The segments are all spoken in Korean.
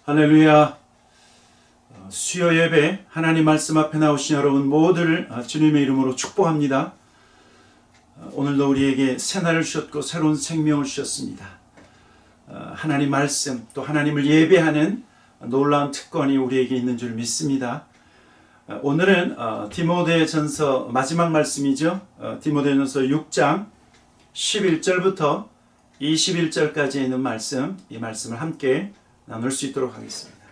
할렐루야. 수요 예배 하나님 말씀 앞에 나오신 여러분 모두를 주님의 이름으로 축복합니다. 오늘도 우리에게 새날을 주셨고 새로운 생명을 주셨습니다. 하나님 말씀 또 하나님을 예배하는 놀라운 특권이 우리에게 있는 줄 믿습니다. 오늘은 디모데전서 마지막 말씀이죠. 디모데전서 6장 11절부터 21절까지 있는 말씀, 이 말씀을 함께 나눌 수 있도록 하겠습니다.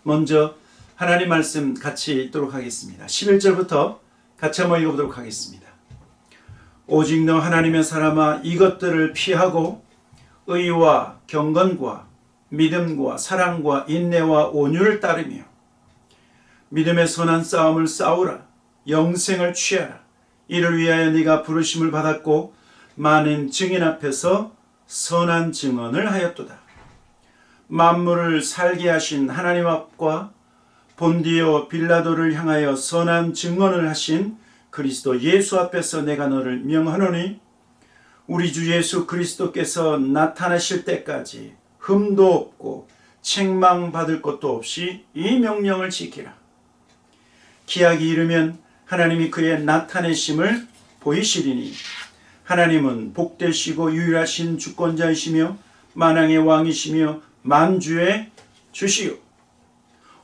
먼저 하나님 말씀 같이 읽도록 하겠습니다. 11절부터 같이 한번 읽어보도록 하겠습니다. 오직 너 하나님의 사람아, 이것들을 피하고 의와 경건과 믿음과 사랑과 인내와 온유를 따르며 믿음의 선한 싸움을 싸우라. 영생을 취하라. 이를 위하여 네가 부르심을 받았고 많은 증인 앞에서 선한 증언을 하였도다. 만물을 살게 하신 하나님 앞과 본디오 빌라도를 향하여 선한 증언을 하신 그리스도 예수 앞에서 내가 너를 명하노니 우리 주 예수 그리스도께서 나타나실 때까지 흠도 없고 책망받을 것도 없이 이 명령을 지키라. 기약이 이르면 하나님이 그의 나타내심을 보이시리니 하나님은 복되시고 유일하신 주권자이시며 만왕의 왕이시며 만주의 주시오.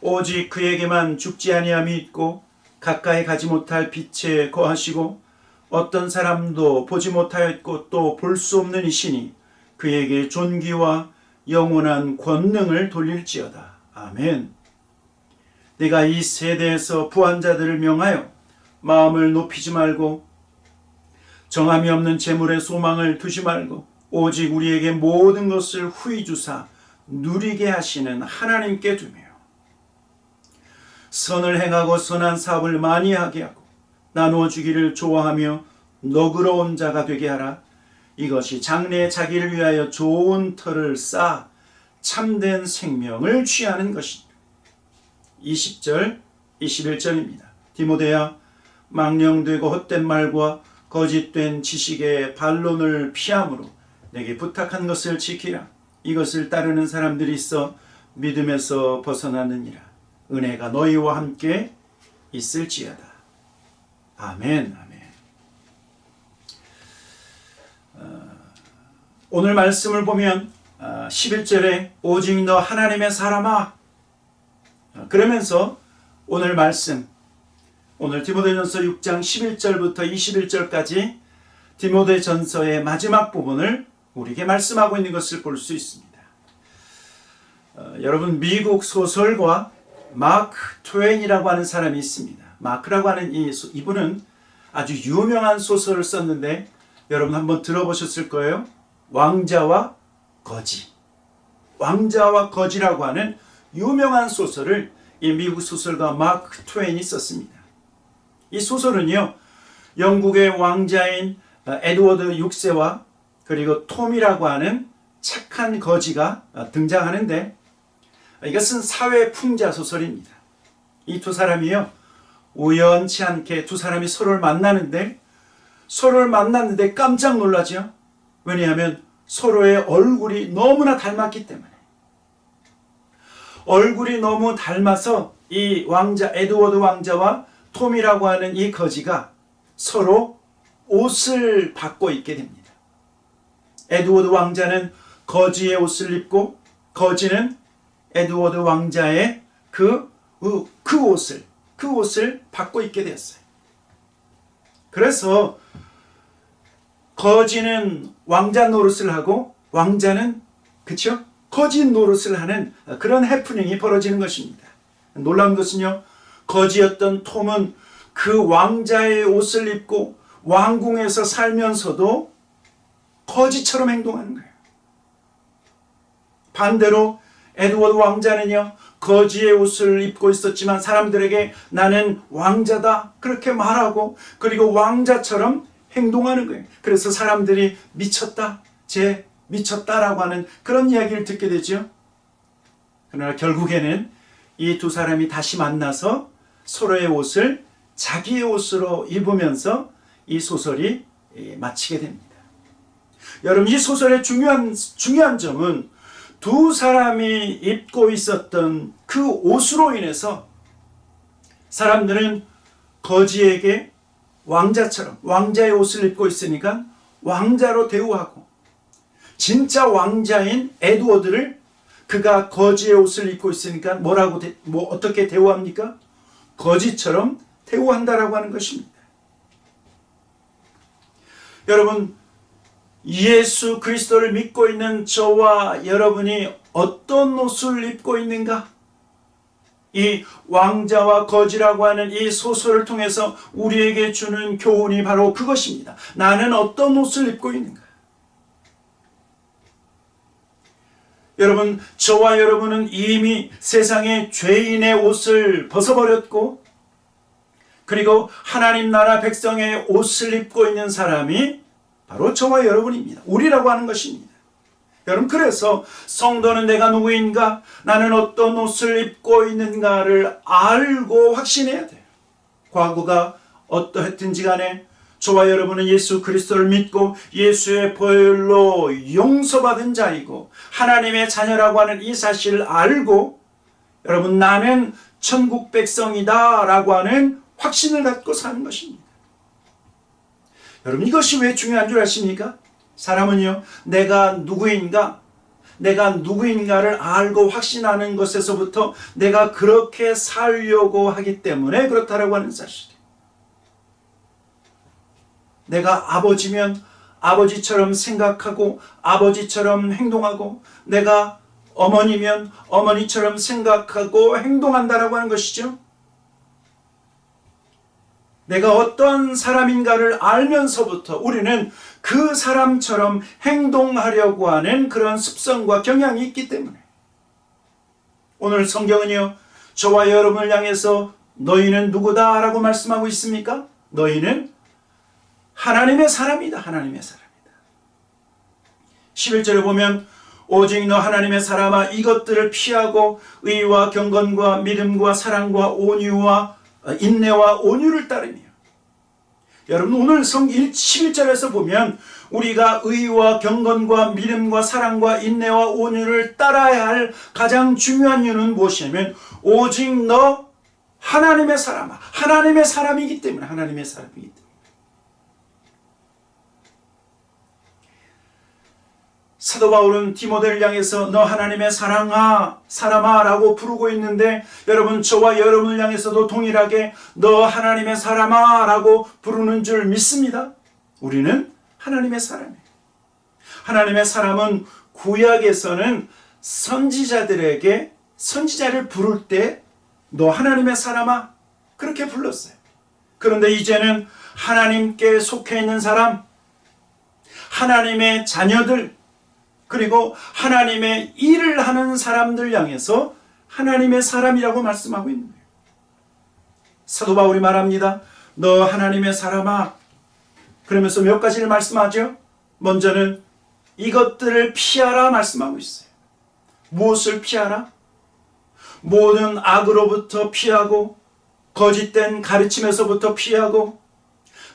오직 그에게만 죽지 아니함이 있고 가까이 가지 못할 빛에 거하시고 어떤 사람도 보지 못하였고 또 볼 수 없는 이시니 그에게 존귀와 영원한 권능을 돌릴지어다. 아멘. 내가 이 세대에서 부한 자들을 명하여 마음을 높이지 말고 정함이 없는 재물에 소망을 두지 말고 오직 우리에게 모든 것을 후히 주사 누리게 하시는 하나님께 두며 선을 행하고 선한 사업을 많이 하게 하고 나누어 주기를 좋아하며 너그러운 자가 되게 하라. 이것이 장래에 자기를 위하여 좋은 터를 쌓아 참된 생명을 취하는 것이다. 20절 21절입니다. 디모데야, 망령되고 헛된 말과 거짓된 지식의 반론을 피함으로 내게 부탁한 것을 지키라. 이것을 따르는 사람들이 있어 믿음에서 벗어나느니라. 은혜가 너희와 함께 있을지어다. 아멘. 아멘. 오늘 말씀을 보면 11절에 오직 너 하나님의 사람아, 그러면서 오늘 말씀, 오늘 디모데전서 6장 11절부터 21절까지 디모데전서의 마지막 부분을 우리에게 말씀하고 있는 것을 볼 수 있습니다. 여러분, 미국 소설가 마크 트웨인이라고 하는 사람이 있습니다. 마크라고 하는 이분은 아주 유명한 소설을 썼는데 여러분 한번 들어보셨을 거예요. 왕자와 거지. 왕자와 거지라고 하는 유명한 소설을 이 미국 소설가 마크 트웨인이 썼습니다. 이 소설은요, 영국의 왕자인 에드워드 6세와 그리고 톰이라고 하는 착한 거지가 등장하는데 이것은 사회 풍자 소설입니다. 이 두 사람이요, 우연치 않게 두 사람이 서로를 만났는데 깜짝 놀라죠. 왜냐하면 서로의 얼굴이 너무나 닮았기 때문에. 얼굴이 너무 닮아서 이 왕자 에드워드 왕자와 톰이라고 하는 이 거지가 서로 옷을 바꿔 입게 됩니다. 에드워드 왕자는 거지의 옷을 입고 거지는 에드워드 왕자의 그 옷을 바꿔 입게 되었어요. 그래서 거지는 왕자 노릇을 하고 왕자는 거지 노릇을 하는 그런 해프닝이 벌어지는 것입니다. 놀라운 것은요, 거지였던 톰은 그 왕자의 옷을 입고 왕궁에서 살면서도 거지처럼 행동하는 거예요. 반대로 에드워드 왕자는요, 거지의 옷을 입고 있었지만 사람들에게 나는 왕자다 그렇게 말하고 그리고 왕자처럼 행동하는 거예요. 그래서 사람들이 미쳤다, 쟤 미쳤다라고 하는 그런 이야기를 듣게 되죠. 그러나 결국에는 이 두 사람이 다시 만나서 서로의 옷을 자기의 옷으로 입으면서 이 소설이 마치게 됩니다. 여러분, 이 소설의 중요한 점은 두 사람이 입고 있었던 그 옷으로 인해서 사람들은 거지에게 왕자처럼 왕자의 옷을 입고 있으니까 왕자로 대우하고, 진짜 왕자인 에드워드를 그가 거지의 옷을 입고 있으니까 어떻게 대우합니까? 거지처럼 대우한다라고 하는 것입니다. 여러분, 예수 그리스도를 믿고 있는 저와 여러분이 어떤 옷을 입고 있는가? 이 왕자와 거지라고 하는 이 소설을 통해서 우리에게 주는 교훈이 바로 그것입니다. 나는 어떤 옷을 입고 있는가? 여러분, 저와 여러분은 이미 세상의 죄인의 옷을 벗어버렸고, 그리고 하나님 나라 백성의 옷을 입고 있는 사람이 바로 저와 여러분입니다. 우리라고 하는 것입니다. 여러분, 그래서 성도는 내가 누구인가, 나는 어떤 옷을 입고 있는가를 알고 확신해야 돼요. 과거가 어떠했든지 간에 저와 여러분은 예수 그리스도를 믿고 예수의 보혈로 용서받은 자이고 하나님의 자녀라고 하는 이 사실을 알고, 여러분, 나는 천국 백성이다 라고 하는 확신을 갖고 사는 것입니다. 여러분, 이것이 왜 중요한 줄 아십니까? 사람은요, 내가 누구인가를 알고 확신하는 것에서부터 내가 그렇게 살려고 하기 때문에 그렇다라고 하는 사실이에요. 내가 아버지면 아버지처럼 생각하고 아버지처럼 행동하고, 내가 어머니면 어머니처럼 생각하고 행동한다라고 하는 것이죠. 내가 어떤 사람인가를 알면서부터 우리는 그 사람처럼 행동하려고 하는 그런 습성과 경향이 있기 때문에, 오늘 성경은요, 저와 여러분을 향해서 너희는 누구다 라고 말씀하고 있습니까? 너희는 하나님의 사람이다. 하나님의 사람이다. 11절에 보면 오직 너 하나님의 사람아 이것들을 피하고 의와 경건과 믿음과 사랑과 온유와 인내와 온유를 따르며. 여러분, 오늘 11절에서 보면 우리가 의와 경건과 믿음과 사랑과 인내와 온유를 따라야 할 가장 중요한 이유는 무엇이냐면 오직 너 하나님의 사람아, 하나님의 사람이기 때문에, 하나님의 사람이기 때문에. 사도 바울은 디모데를 향해서 너 하나님의 사람아 라고 부르고 있는데, 여러분, 저와 여러분을 향해서도 동일하게 너 하나님의 사람아 라고 부르는 줄 믿습니다. 우리는 하나님의 사람이에요. 하나님의 사람은 구약에서는 선지자들에게 선지자를 부를 때 너 하나님의 사람아 그렇게 불렀어요. 그런데 이제는 하나님께 속해 있는 사람, 하나님의 자녀들, 그리고 하나님의 일을 하는 사람들 향해서 하나님의 사람이라고 말씀하고 있는 거예요. 사도 바울이 말합니다. 너 하나님의 사람아. 그러면서 몇 가지를 말씀하죠. 먼저는 이것들을 피하라 말씀하고 있어요. 무엇을 피하라? 모든 악으로부터 피하고, 거짓된 가르침에서부터 피하고,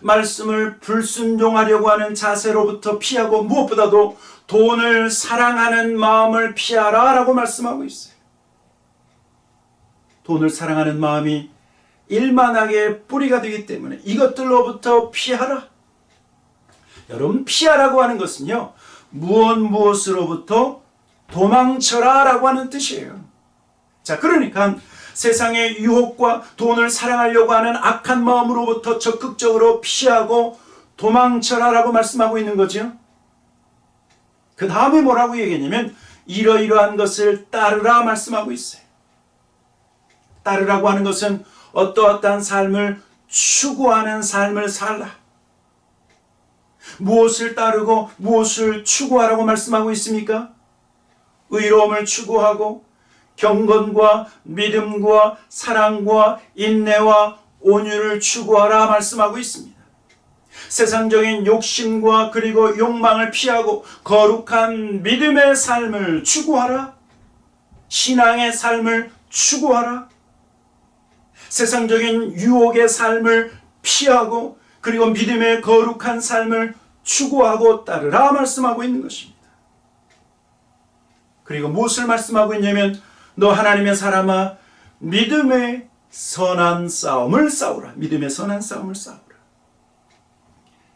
말씀을 불순종하려고 하는 자세로부터 피하고, 무엇보다도 돈을 사랑하는 마음을 피하라 라고 말씀하고 있어요. 돈을 사랑하는 마음이 일만하게 뿌리가 되기 때문에 이것들로부터 피하라. 여러분, 피하라고 하는 것은요, 무엇으로부터 도망쳐라 라고 하는 뜻이에요. 자, 그러니까 세상의 유혹과 돈을 사랑하려고 하는 악한 마음으로부터 적극적으로 피하고 도망쳐라 라고 말씀하고 있는 거죠. 그 다음에 뭐라고 얘기했냐면 이러이러한 것을 따르라 말씀하고 있어요. 따르라고 하는 것은 어떠어떠한 삶을 추구하는 삶을 살라. 무엇을 따르고 무엇을 추구하라고 말씀하고 있습니까? 의로움을 추구하고 경건과 믿음과 사랑과 인내와 온유를 추구하라 말씀하고 있습니다. 세상적인 욕심과 그리고 욕망을 피하고 거룩한 믿음의 삶을 추구하라. 신앙의 삶을 추구하라. 세상적인 유혹의 삶을 피하고 그리고 믿음의 거룩한 삶을 추구하고 따르라 말씀하고 있는 것입니다. 그리고 무엇을 말씀하고 있냐면 너 하나님의 사람아 믿음의 선한 싸움을 싸우라. 믿음의 선한 싸움을 싸우라.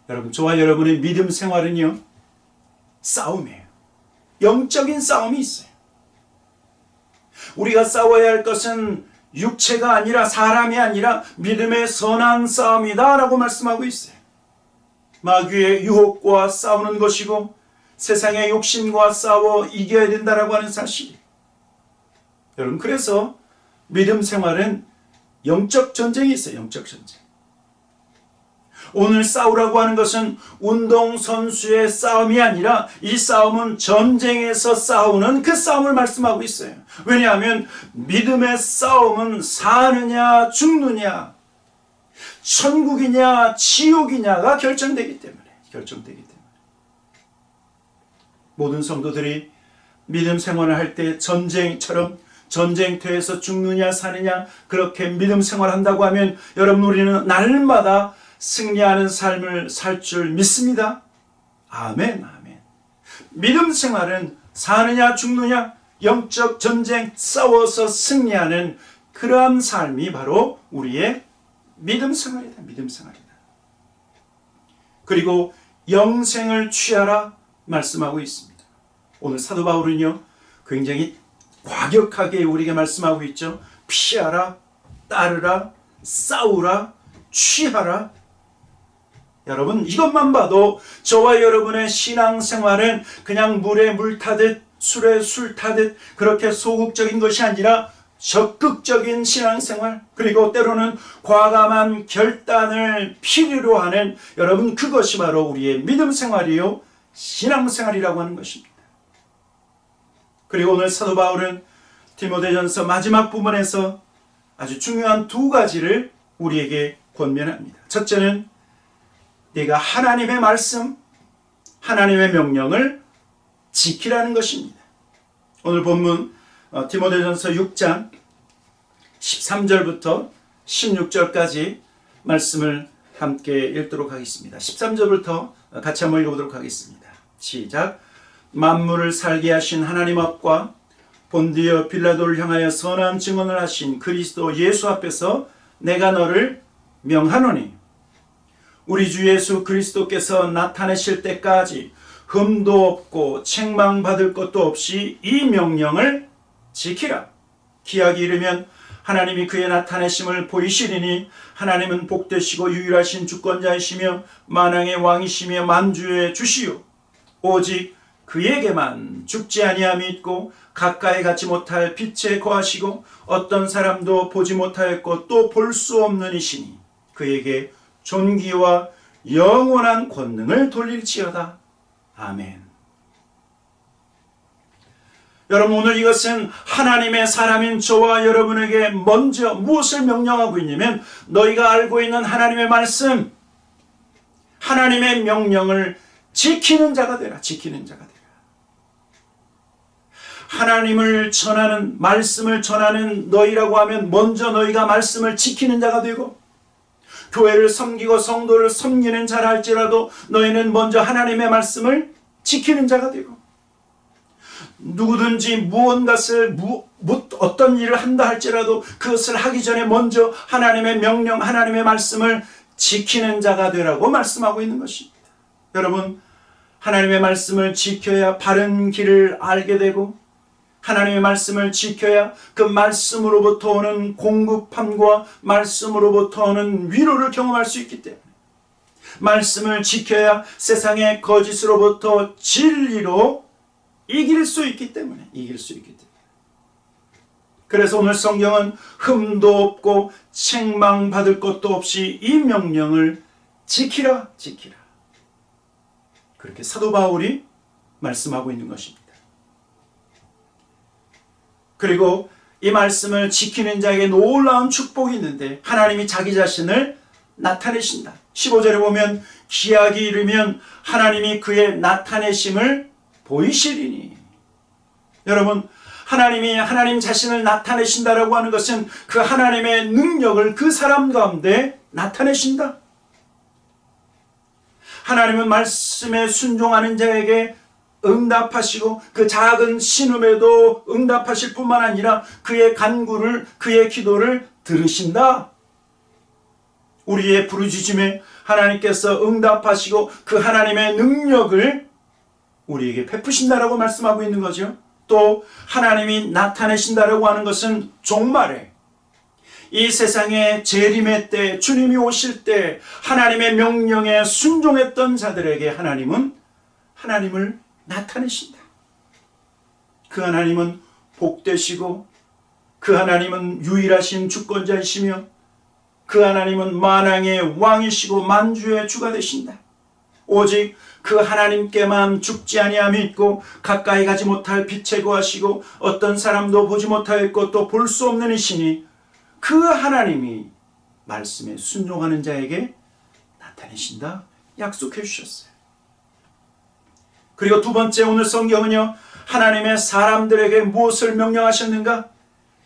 여러분, 저와 여러분의 믿음 생활은요, 싸움이에요. 영적인 싸움이 있어요. 우리가 싸워야 할 것은 육체가 아니라 사람이 아니라 믿음의 선한 싸움이다 라고 말씀하고 있어요. 마귀의 유혹과 싸우는 것이고 세상의 욕심과 싸워 이겨야 된다라고 하는 사실이에요. 여러분, 그래서 믿음 생활은 영적 전쟁이 있어요. 영적 전쟁. 오늘 싸우라고 하는 것은 운동선수의 싸움이 아니라 이 싸움은 전쟁에서 싸우는 그 싸움을 말씀하고 있어요. 왜냐하면 믿음의 싸움은 사느냐 죽느냐 천국이냐 지옥이냐가 결정되기 때문에 모든 성도들이 믿음 생활을 할 때 전쟁처럼 전쟁터에서 죽느냐 사느냐 그렇게 믿음 생활한다고 하면 여러분, 우리는 날마다 승리하는 삶을 살 줄 믿습니다. 아멘, 아멘. 믿음 생활은 사느냐 죽느냐 영적 전쟁 싸워서 승리하는 그러한 삶이 바로 우리의 믿음 생활이다. 믿음 생활이다. 그리고 영생을 취하라 말씀하고 있습니다. 오늘 사도 바울은요, 굉장히 과격하게 우리에게 말씀하고 있죠. 피하라, 따르라, 싸우라, 취하라. 여러분, 이것만 봐도 저와 여러분의 신앙생활은 그냥 물에 물 타듯 술에 술 타듯 그렇게 소극적인 것이 아니라 적극적인 신앙생활, 그리고 때로는 과감한 결단을 필요로 하는, 여러분, 그것이 바로 우리의 믿음 생활이요 신앙생활이라고 하는 것입니다. 그리고 오늘 사도 바울은 디모데전서 마지막 부분에서 아주 중요한 두 가지를 우리에게 권면합니다. 첫째는 네가 하나님의 말씀, 하나님의 명령을 지키라는 것입니다. 오늘 본문 디모데전서 6장 13절부터 16절까지 말씀을 함께 읽도록 하겠습니다. 13절부터 같이 한번 읽어보도록 하겠습니다. 시작. 만물을 살게 하신 하나님 앞과 본디어 빌라도를 향하여 선한 증언을 하신 그리스도 예수 앞에서 내가 너를 명하노니 우리 주 예수 그리스도께서 나타내실 때까지 흠도 없고 책망받을 것도 없이 이 명령을 지키라. 기약이 이르면 하나님이 그의 나타내심을 보이시리니 하나님은 복되시고 유일하신 주권자이시며 만왕의 왕이시며 만주의 주시요 오직 그에게만 죽지 아니함이 있고 가까이 가지 못할 빛에 거하시고 어떤 사람도 보지 못하였고 또 볼 수 없는 이시니 그에게 존귀와 영원한 권능을 돌릴지어다. 아멘. 여러분, 오늘 이것은 하나님의 사람인 저와 여러분에게 먼저 무엇을 명령하고 있냐면 너희가 알고 있는 하나님의 말씀, 하나님의 명령을 지키는 자가 되라. 지키는 자가 되라. 하나님을 전하는, 말씀을 전하는 너희라고 하면 먼저 너희가 말씀을 지키는 자가 되고, 교회를 섬기고 성도를 섬기는 자라 할지라도 너희는 먼저 하나님의 말씀을 지키는 자가 되고, 누구든지 무언가를 어떤 일을 한다 할지라도 그것을 하기 전에 먼저 하나님의 명령, 하나님의 말씀을 지키는 자가 되라고 말씀하고 있는 것입니다. 여러분, 하나님의 말씀을 지켜야 바른 길을 알게 되고, 하나님의 말씀을 지켜야 그 말씀으로부터 오는 공급함과 말씀으로부터 오는 위로를 경험할 수 있기 때문에, 말씀을 지켜야 세상의 거짓으로부터 진리로 이길 수 있기 때문에, 그래서 오늘 성경은 흠도 없고 책망받을 것도 없이 이 명령을 지키라, 지키라. 그렇게 사도 바울이 말씀하고 있는 것입니다. 그리고 이 말씀을 지키는 자에게 놀라운 축복이 있는데 하나님이 자기 자신을 나타내신다. 15절에 보면 기약이 이르면 하나님이 그의 나타내심을 보이시리니. 여러분, 하나님이 하나님 자신을 나타내신다라고 하는 것은 그 하나님의 능력을 그 사람 가운데 나타내신다. 하나님은 말씀에 순종하는 자에게 응답하시고 그 작은 신음에도 응답하실 뿐만 아니라 그의 간구를, 그의 기도를 들으신다. 우리의 부르짖음에 하나님께서 응답하시고 그 하나님의 능력을 우리에게 베푸신다라고 말씀하고 있는 거죠. 또 하나님이 나타내신다라고 하는 것은 종말에, 이 세상의 재림의 때, 주님이 오실 때 하나님의 명령에 순종했던 자들에게 하나님을 나타내신다. 그 하나님은 복되시고 그 하나님은 유일하신 주권자이시며 그 하나님은 만왕의 왕이시고 만주의 주가 되신다. 오직 그 하나님께만 죽지 아니하며 있고 가까이 가지 못할 빛에 거하시고 어떤 사람도 보지 못하였고 또 볼 수 없는 이시니 그 하나님이 말씀에 순종하는 자에게 나타내신다 약속해 주셨어요. 그리고 두 번째, 오늘 성경은요, 하나님의 사람들에게 무엇을 명령하셨는가?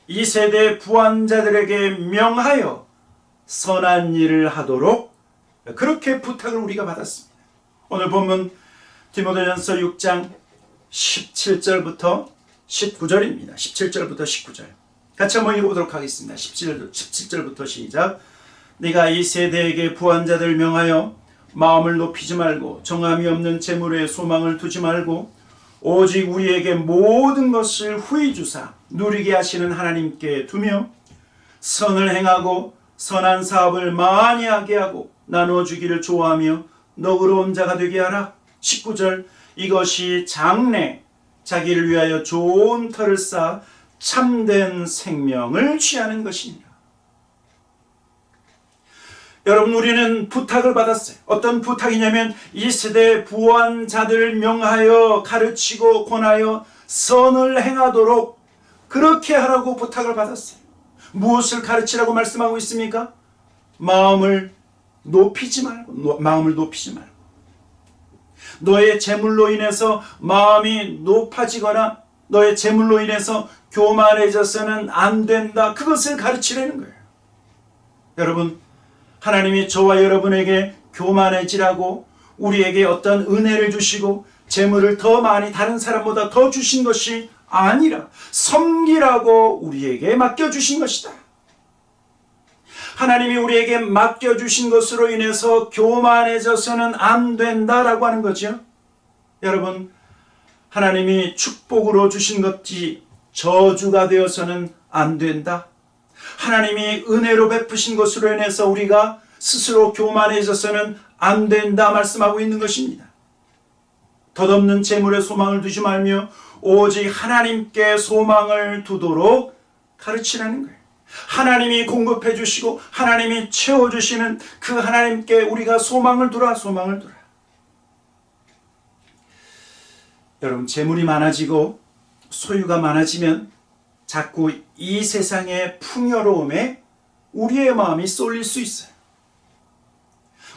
이 세대 부한자들에게 명하여 선한 일을 하도록 그렇게 부탁을 우리가 받았습니다. 오늘 본문 디모데전서 6장 17절부터 19절입니다. 17절부터 19절 같이 한번 읽어보도록 하겠습니다. 17절부터 시작. 네가 이 세대에게 부한자들 명하여 마음을 높이지 말고 정함이 없는 재물에 소망을 두지 말고 오직 우리에게 모든 것을 후히 주사 누리게 하시는 하나님께 두며 선을 행하고 선한 사업을 많이 하게 하고 나누어 주기를 좋아하며 너그러운 자가 되게 하라. 19절 이것이 장래 자기를 위하여 좋은 터를 쌓아 참된 생명을 취하는 것이니라. 여러분, 우리는 부탁을 받았어요. 어떤 부탁이냐면 이 세대 부한 자들을 명하여 가르치고 권하여 선을 행하도록 그렇게 하라고 부탁을 받았어요. 무엇을 가르치라고 말씀하고 있습니까? 마음을 높이지 말고. 너의 재물로 인해서 마음이 높아지거나 너의 재물로 인해서 교만해져서는 안 된다. 그것을 가르치려는 거예요. 여러분, 하나님이 저와 여러분에게 교만해지라고 우리에게 어떤 은혜를 주시고 재물을 더 많이 다른 사람보다 더 주신 것이 아니라 섬기라고 우리에게 맡겨주신 것이다. 하나님이 우리에게 맡겨주신 것으로 인해서 교만해져서는 안 된다라고 하는 거죠. 여러분, 하나님이 축복으로 주신 것이 저주가 되어서는 안 된다. 하나님이 은혜로 베푸신 것으로 인해서 우리가 스스로 교만해져서는 안 된다 말씀하고 있는 것입니다. 덧없는 재물에 소망을 두지 말며 오직 하나님께 소망을 두도록 가르치라는 거예요. 하나님이 공급해 주시고 하나님이 채워주시는 그 하나님께 우리가 소망을 두라. 여러분, 재물이 많아지고 소유가 많아지면 자꾸 이 세상의 풍요로움에 우리의 마음이 쏠릴 수 있어요.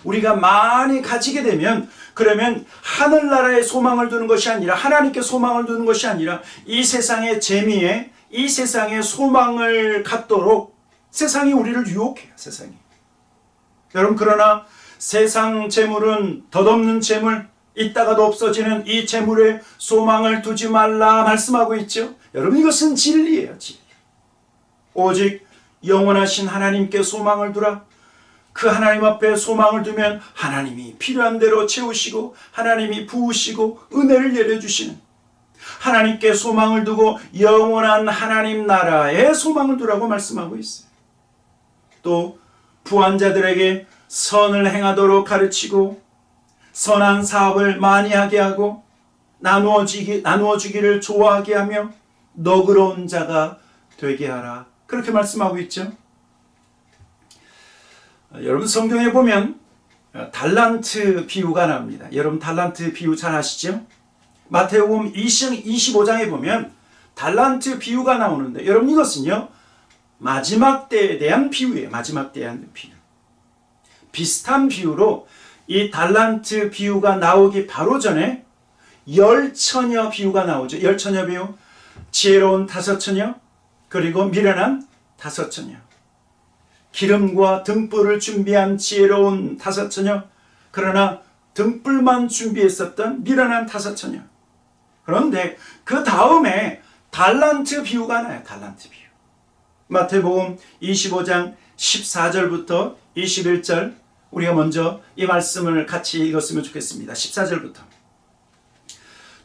우리가 많이 가지게 되면 그러면 하늘나라에 소망을 두는 것이 아니라 하나님께 소망을 두는 것이 아니라 이 세상의 재미에 이 세상의 소망을 갖도록 세상이 우리를 유혹해요. 세상이. 여러분, 그러나 세상 재물은 덧없는 재물, 있다가도 없어지는 이 재물에 소망을 두지 말라 말씀하고 있죠. 여러분, 이것은 진리예요. 진리. 오직 영원하신 하나님께 소망을 두라. 그 하나님 앞에 소망을 두면 하나님이 필요한 대로 채우시고 하나님이 부으시고 은혜를 내려주시는, 하나님께 소망을 두고 영원한 하나님 나라에 소망을 두라고 말씀하고 있어요. 또 부한 자들에게 선을 행하도록 가르치고 선한 사업을 많이 하게 하고 나누어 주기를 좋아하게 하며 너그러운 자가 되게 하라. 그렇게 말씀하고 있죠. 여러분, 성경에 보면 달란트 비유가 나옵니다. 여러분, 달란트 비유 잘 아시죠? 마태복음 25장에 보면 달란트 비유가 나오는데, 여러분, 이것은요 마지막 때에 대한 비유예요. 마지막 때에 대한 비유. 비슷한 비유로 이 달란트 비유가 나오기 바로 전에 열처녀 비유가 나오죠. 열처녀 비유, 지혜로운 5처녀, 그리고 미련한 5처녀. 기름과 등불을 준비한 지혜로운 5처녀, 그러나 등불만 준비했었던 미련한 5처녀. 그런데 그 다음에 달란트 비유가 나요. 달란트 비유. 마태복음 25장 14절부터 21절, 우리가 먼저 이 말씀을 같이 읽었으면 좋겠습니다. 14절부터.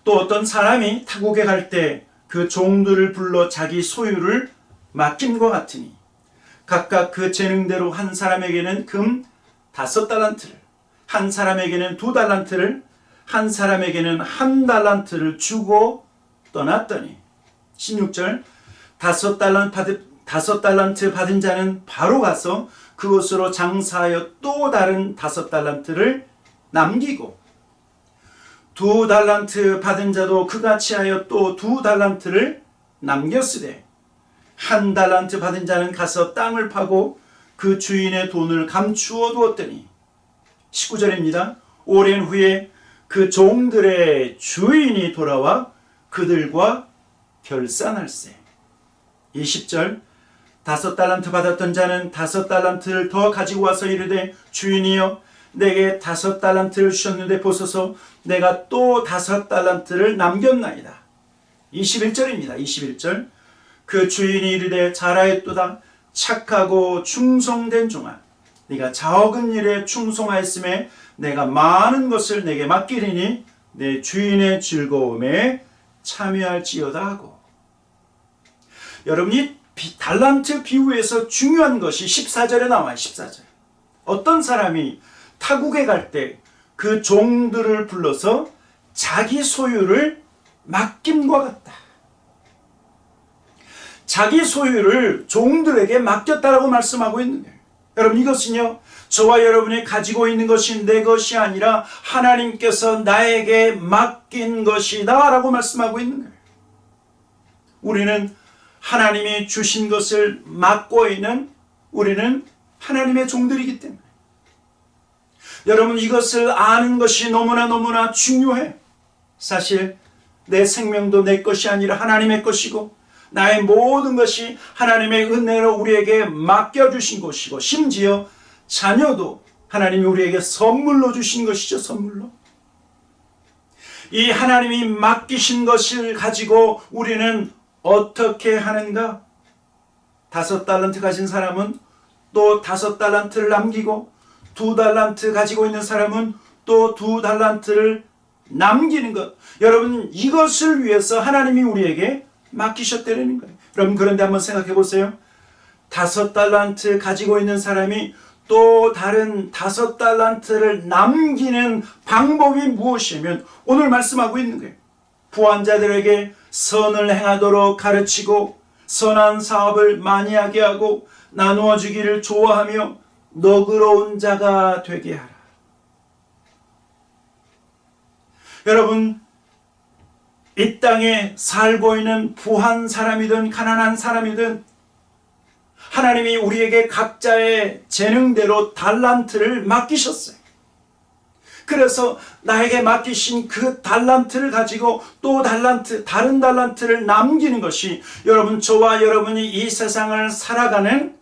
또 어떤 사람이 타국에 갈 때 그 종들을 불러 자기 소유를 맡김과 같으니 각각 그 재능대로 한 사람에게는 금 5달란트를, 한 사람에게는 2달란트를, 한 사람에게는 1달란트를 주고 떠났더니 16절, 5달란트 받은 자는 바로 가서 그곳으로 장사하여 또 다른 5달란트를 남기고, 2달란트 받은 자도 그같이 하여 또 2달란트를 남겼으되, 1달란트 받은 자는 가서 땅을 파고 그 주인의 돈을 감추어 두었더니 19절입니다. 오랜 후에 그 종들의 주인이 돌아와 그들과 결산할세. 20절, 5달란트 받았던 자는 5달란트를 더 가지고 와서 이르되 주인이여 내게 5달란트를 주셨는데 보소서 내가 또 5달란트를 남겼나이다. 21절입니다. 21절, 그 주인이 이르되 잘하였도다 착하고 충성된 종아, 네가 적은 일에 충성하였음에 내가 많은 것을 내게 맡기리니 내 주인의 즐거움에 참여할지어다 하고. 여러분이 달란트 비유에서 중요한 것이 14절에 나와요. 14절. 어떤 사람이 타국에 갈 때 그 종들을 불러서 자기 소유를 맡김과 같다. 자기 소유를 종들에게 맡겼다라고 말씀하고 있는 거예요. 여러분, 이것은요, 저와 여러분이 가지고 있는 것이 내 것이 아니라 하나님께서 나에게 맡긴 것이다 라고 말씀하고 있는 거예요. 우리는 하나님이 주신 것을 맡고 있는, 우리는 하나님의 종들이기 때문에. 여러분, 이것을 아는 것이 너무나 중요해. 사실 내 생명도 내 것이 아니라 하나님의 것이고, 나의 모든 것이 하나님의 은혜로 우리에게 맡겨주신 것이고, 심지어 자녀도 하나님이 우리에게 선물로 주신 것이죠. 선물로. 이 하나님이 맡기신 것을 가지고 우리는 어떻게 하는가? 5달란트 가진 사람은 또 5달란트를 남기고, 2달란트 가지고 있는 사람은 또 2달란트를 남기는 것. 여러분, 이것을 위해서 하나님이 우리에게 맡기셨다는 거예요. 여러분, 그런데 한번 생각해 보세요. 5달란트 가지고 있는 사람이 또 다른 5달란트를 남기는 방법이 무엇이냐면 오늘 말씀하고 있는 거예요. 부한 자들에게 선을 행하도록 가르치고 선한 사업을 많이 하게 하고 나누어 주기를 좋아하며 너그러운 자가 되게 하라. 여러분, 이 땅에 살고 있는 부한 사람이든 가난한 사람이든 하나님이 우리에게 각자의 재능대로 달란트를 맡기셨어요. 그래서 나에게 맡기신 그 달란트를 가지고 또 다른 달란트를 남기는 것이 여러분, 저와 여러분이 이 세상을 살아가는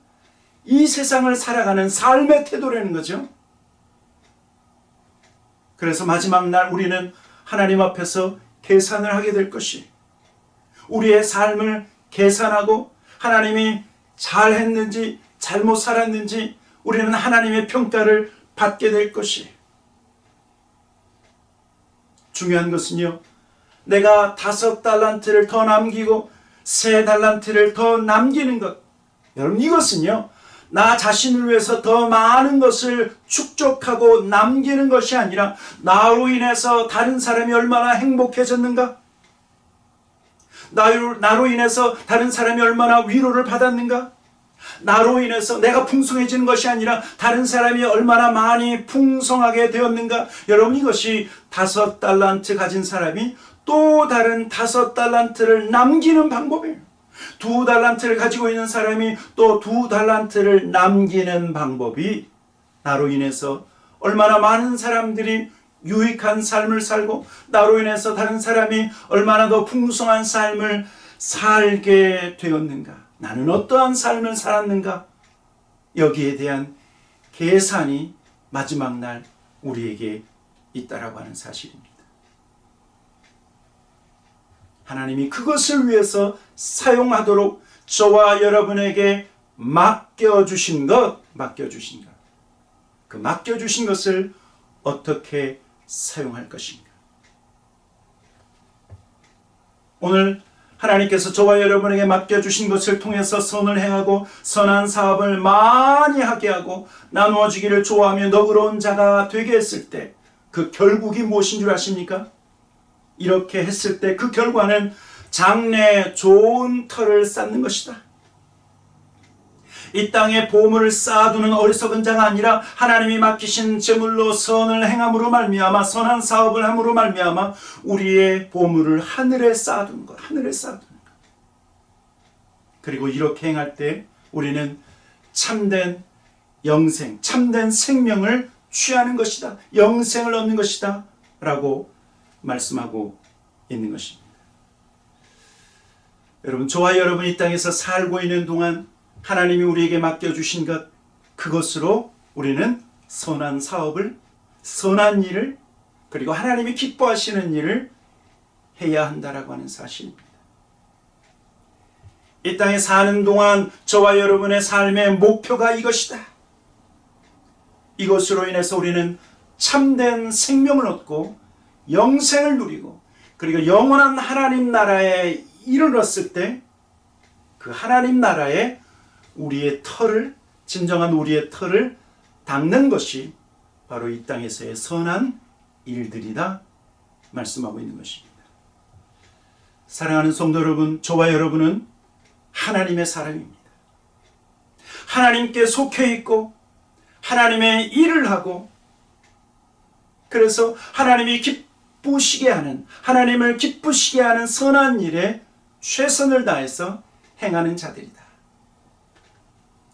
삶의 태도라는 거죠. 그래서 마지막 날 우리는 하나님 앞에서 계산을 하게 될 것이, 우리의 삶을 계산하고 하나님이 잘했는지 잘못 살았는지 우리는 하나님의 평가를 받게 될 것이. 중요한 것은요, 내가 5달란트를 더 남기고 3달란트를 더 남기는 것. 여러분, 이것은요, 나 자신을 위해서 더 많은 것을 축적하고 남기는 것이 아니라 나로 인해서 다른 사람이 얼마나 행복해졌는가? 나로 인해서 다른 사람이 얼마나 위로를 받았는가? 나로 인해서 내가 풍성해지는 것이 아니라 다른 사람이 얼마나 많이 풍성하게 되었는가? 여러분, 이것이 5달란트 가진 사람이 또 다른 5달란트를 남기는 방법이에요. 2달란트를 가지고 있는 사람이 또 2달란트를 남기는 방법이 나로 인해서 얼마나 많은 사람들이 유익한 삶을 살고 나로 인해서 다른 사람이 얼마나 더 풍성한 삶을 살게 되었는가? 나는 어떠한 삶을 살았는가? 여기에 대한 계산이 마지막 날 우리에게 있다라고 하는 사실입니다. 하나님이 그것을 위해서 사용하도록 저와 여러분에게 맡겨주신 것, 그 맡겨주신 것을 어떻게 사용할 것인가. 오늘 하나님께서 저와 여러분에게 맡겨주신 것을 통해서 선을 행하고 선한 사업을 많이 하게 하고 나누어지기를 좋아하며 너그러운 자가 되게 했을 때 그 결국이 무엇인 줄 아십니까? 이렇게 했을 때 그 결과는 장래 좋은 터를 쌓는 것이다. 이 땅에 보물을 쌓아두는 어리석은 자가 아니라 하나님이 맡기신 제물로 선을 행함으로 말미암아 선한 사업을 함으로 말미암아 우리의 보물을 하늘에 쌓아두는 것. 그리고 이렇게 행할 때 우리는 참된 영생, 참된 생명을 취하는 것이다. 영생을 얻는 것이다. 라고 말씀하고 있는 것입니다. 여러분, 저와 여러분이 이 땅에서 살고 있는 동안 하나님이 우리에게 맡겨주신 것, 그것으로 우리는 선한 사업을, 선한 일을, 그리고 하나님이 기뻐하시는 일을 해야 한다라고 하는 사실입니다. 이 땅에 사는 동안 저와 여러분의 삶의 목표가 이것이다. 이것으로 인해서 우리는 참된 생명을 얻고 영생을 누리고 그리고 영원한 하나님 나라에 이르렀을 때 그 하나님 나라에 우리의 터를, 진정한 우리의 터를 닦는 것이 바로 이 땅에서의 선한 일들이다 말씀하고 있는 것입니다. 사랑하는 성도 여러분, 저와 여러분은 하나님의 사람입니다. 하나님께 속해 있고 하나님의 일을 하고 그래서 하나님이 기쁘시게 하는, 하나님을 기쁘시게 하는 선한 일에 최선을 다해서 행하는 자들이다.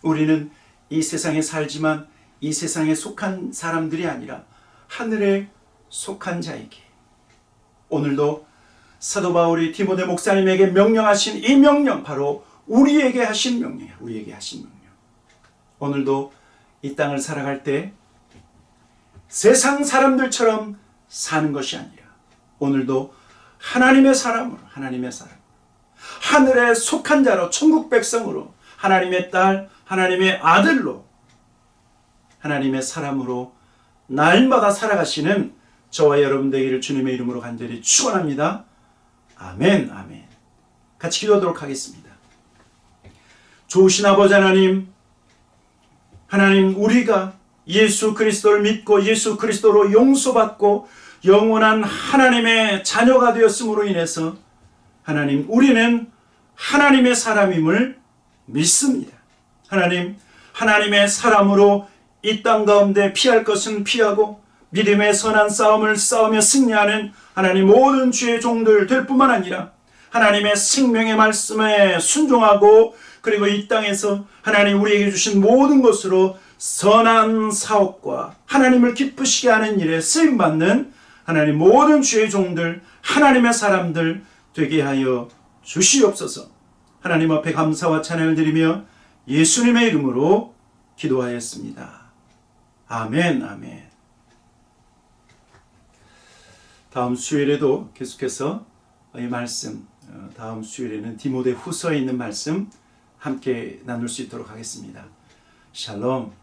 우리는 이 세상에 살지만 이 세상에 속한 사람들이 아니라 하늘에 속한 자에게 오늘도 사도 바울이 디모데 목사님에게 명령하신 이 명령, 바로 우리에게 하신 명령이야. 우리에게 하신 명령. 오늘도 이 땅을 살아갈 때 세상 사람들처럼 사는 것이 아니라 오늘도 하나님의 사람으로, 하늘에 속한 자로, 천국 백성으로, 하나님의 딸, 하나님의 아들로, 하나님의 사람으로 날마다 살아가시는 저와 여러분 되기를 주님의 이름으로 간절히 축원합니다. 아멘, 아멘. 같이 기도하도록 하겠습니다. 좋으신 아버지 하나님, 우리가 예수 그리스도를 믿고 예수 그리스도로 용서받고 영원한 하나님의 자녀가 되었음으로 인해서 하나님, 우리는 하나님의 사람임을 믿습니다. 하나님, 하나님의 사람으로 이 땅 가운데 피할 것은 피하고 믿음의 선한 싸움을 싸우며 승리하는 하나님 모든 주의 종들 될 뿐만 아니라 하나님의 생명의 말씀에 순종하고 그리고 이 땅에서 하나님 우리에게 주신 모든 것으로 선한 사업과 하나님을 기쁘시게 하는 일에 쓰임받는 하나님 모든 주의 종들, 하나님의 사람들 되게 하여 주시옵소서. 하나님 앞에 감사와 찬양을 드리며 예수님의 이름으로 기도하였습니다. 아멘, 아멘. 다음 수요일에도 계속해서 이 말씀, 다음 수요일에는 디모데 후서에 있는 말씀 함께 나눌 수 있도록 하겠습니다. 샬롬.